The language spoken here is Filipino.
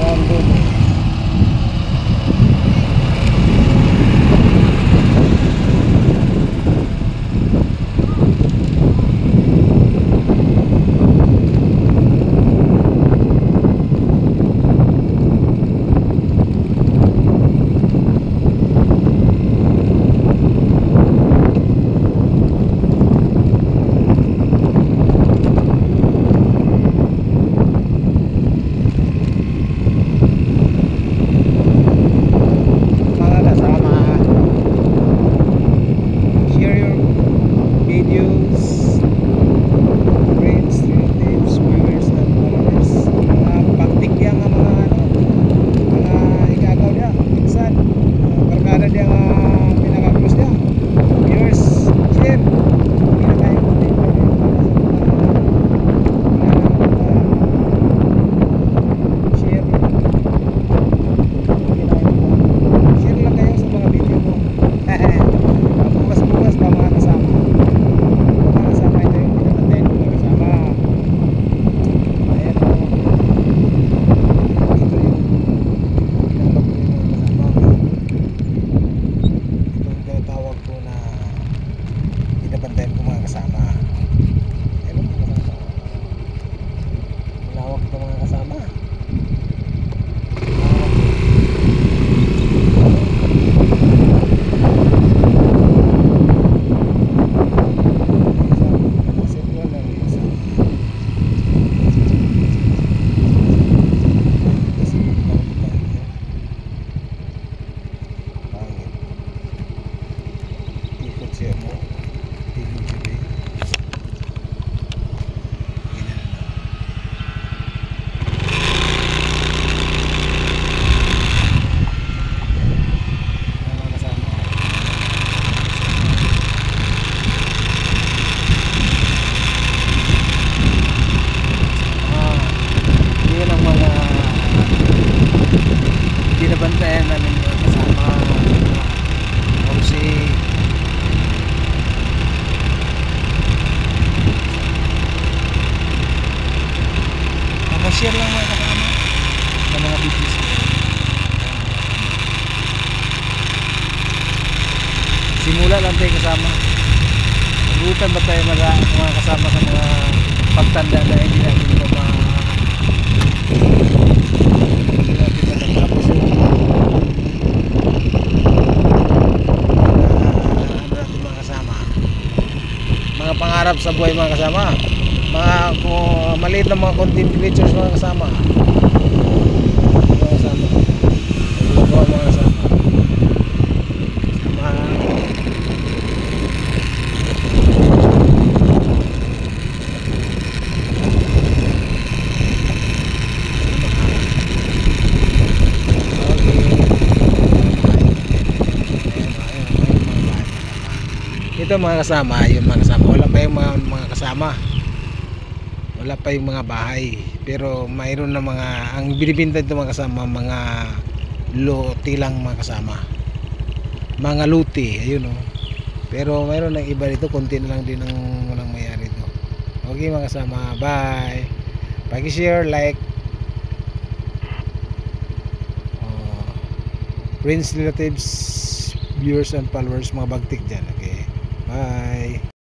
Sandomo. Bantayan ko mga kasama. Ayun, mga kasama. Malawak ito mga kasama. Ikot siya mo. Binabantayan namin yung kasama kasi share lang mga kasama sa mga videos ko. Simula lang tayo kasama. Nagutan ba tayo mga kasama sa mga pagtanda na hindi natin ito tapos yung natin mga kasama, mga pangarap sa buhay mga kasama, mga maliit na mga content creators mga kasama, mga kasama, mga kasama, ito mga kasama, yung mga kasama, wala pa yung mga kasama, wala pa yung mga bahay, pero mayroon na mga, ang binibinta ito mga kasama, mga luti lang mga kasama, mga luti, ayun o. Pero mayroon ng iba dito, konti na lang din ang walang mayari ito. Okay mga kasama, bye. Pag-share, like, friends, relatives, viewers and followers, mga bagtik dyan. Okay, bye.